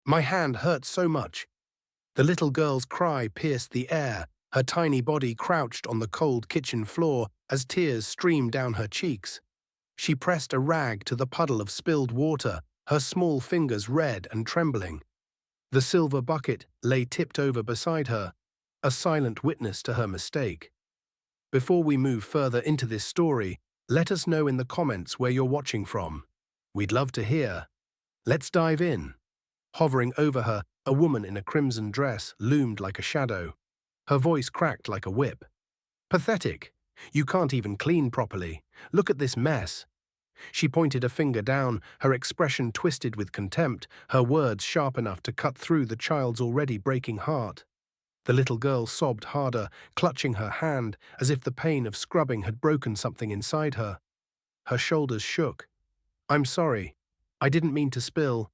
My hand hurt so much. The little girl's cry pierced the air, her tiny body crouched on the cold kitchen floor as tears streamed down her cheeks. She pressed a rag to the puddle of spilled water, her small fingers red and trembling. The silver bucket lay tipped over beside her, a silent witness to her mistake. Before we move further into this story, let us know in the comments where you're watching from. We'd love to hear. Let's dive in. Hovering over her, a woman in a crimson dress loomed like a shadow. Her voice cracked like a whip. Pathetic. You can't even clean properly. Look at this mess. She pointed a finger down, her expression twisted with contempt, her words sharp enough to cut through the child's already breaking heart. The little girl sobbed harder, clutching her hand as if the pain of scrubbing had broken something inside her. Her shoulders shook. I'm sorry. I didn't mean to spill.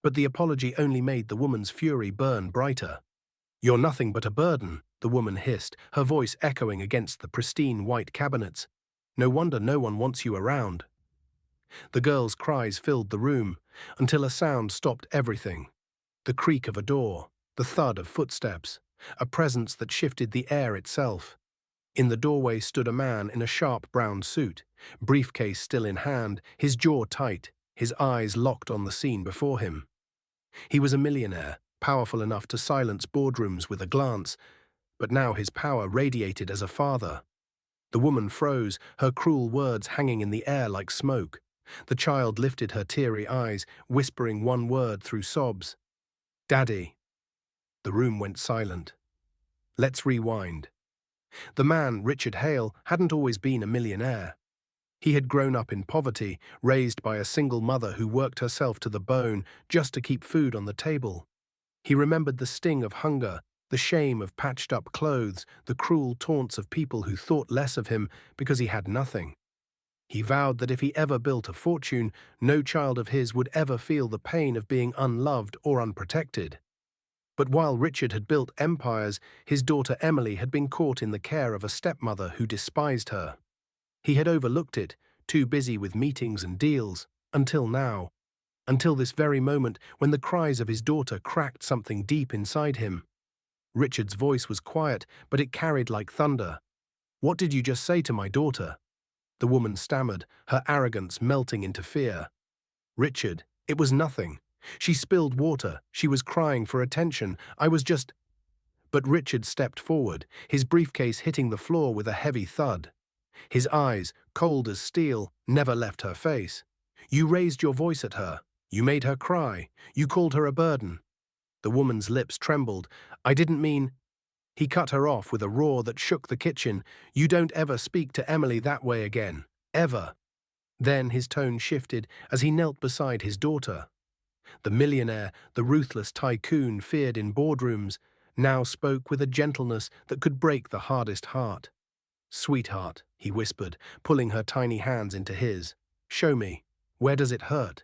But the apology only made the woman's fury burn brighter. You're nothing but a burden, the woman hissed, her voice echoing against the pristine white cabinets. No wonder no one wants you around. The girl's cries filled the room, until a sound stopped everything. The creak of a door, the thud of footsteps, a presence that shifted the air itself. In the doorway stood a man in a sharp brown suit, briefcase still in hand, his jaw tight, his eyes locked on the scene before him. He was a millionaire, powerful enough to silence boardrooms with a glance, but now his power radiated as a father. The woman froze, her cruel words hanging in the air like smoke. The child lifted her teary eyes, whispering one word through sobs. Daddy. The room went silent. Let's rewind. The man, Richard Hale, hadn't always been a millionaire. He had grown up in poverty, raised by a single mother who worked herself to the bone just to keep food on the table. He remembered the sting of hunger, the shame of patched-up clothes, the cruel taunts of people who thought less of him because he had nothing. He vowed that if he ever built a fortune, no child of his would ever feel the pain of being unloved or unprotected. But while Richard had built empires, his daughter Emily had been caught in the care of a stepmother who despised her. He had overlooked it, too busy with meetings and deals, until now. Until this very moment when the cries of his daughter cracked something deep inside him. Richard's voice was quiet, but it carried like thunder. What did you just say to my daughter? The woman stammered, her arrogance melting into fear. Richard, it was nothing. She spilled water. She was crying for attention. I was just... But Richard stepped forward, his briefcase hitting the floor with a heavy thud. His eyes, cold as steel, never left her face. You raised your voice at her. You made her cry. You called her a burden. The woman's lips trembled. I didn't mean... He cut her off with a roar that shook the kitchen. You don't ever speak to Emily that way again. Ever. Then his tone shifted as he knelt beside his daughter. The millionaire, the ruthless tycoon feared in boardrooms, now spoke with a gentleness that could break the hardest heart. Sweetheart, he whispered, pulling her tiny hands into his. Show me. Where does it hurt?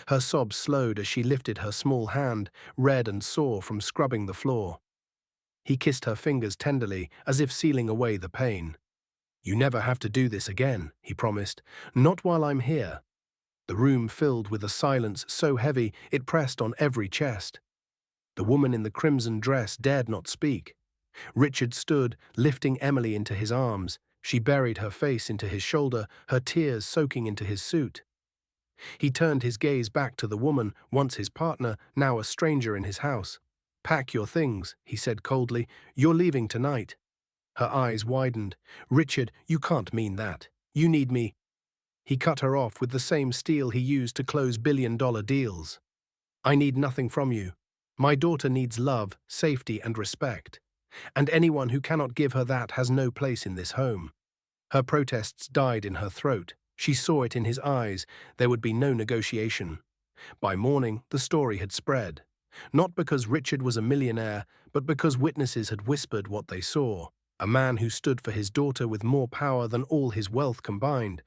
Her sobs slowed as she lifted her small hand, red and sore from scrubbing the floor. He kissed her fingers tenderly, as if sealing away the pain. You never have to do this again, he promised. Not while I'm here. The room filled with a silence so heavy it pressed on every chest. The woman in the crimson dress dared not speak. Richard stood, lifting Emily into his arms. She buried her face into his shoulder, her tears soaking into his suit. He turned his gaze back to the woman, once his partner, now a stranger in his house. Pack your things, he said coldly. You're leaving tonight. Her eyes widened. Richard, you can't mean that. You need me. He cut her off with the same steel he used to close billion-dollar deals. I need nothing from you. My daughter needs love, safety, and respect. And anyone who cannot give her that has no place in this home. Her protests died in her throat. She saw it in his eyes. There would be no negotiation. By morning, the story had spread. Not because Richard was a millionaire, but because witnesses had whispered what they saw. A man who stood for his daughter with more power than all his wealth combined.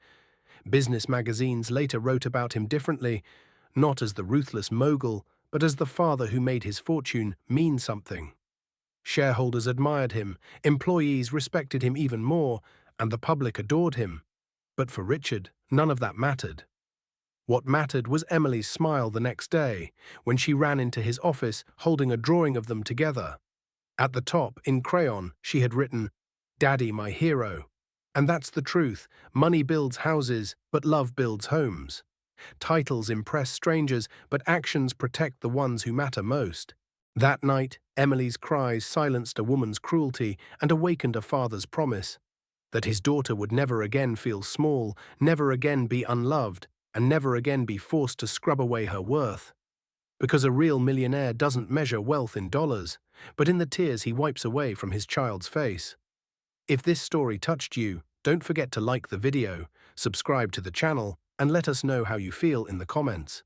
Business magazines later wrote about him differently, not as the ruthless mogul, but as the father who made his fortune mean something. Shareholders admired him, employees respected him even more, and the public adored him. But for Richard, none of that mattered. What mattered was Emily's smile the next day, when she ran into his office holding a drawing of them together. At the top, in crayon, she had written, "Daddy, my hero." And that's the truth. Money builds houses, but love builds homes. Titles impress strangers, but actions protect the ones who matter most. That night, Emily's cries silenced a woman's cruelty and awakened a father's promise that his daughter would never again feel small, never again be unloved, and never again be forced to scrub away her worth. Because a real millionaire doesn't measure wealth in dollars, but in the tears he wipes away from his child's face. If this story touched you, don't forget to like the video, subscribe to the channel, and let us know how you feel in the comments.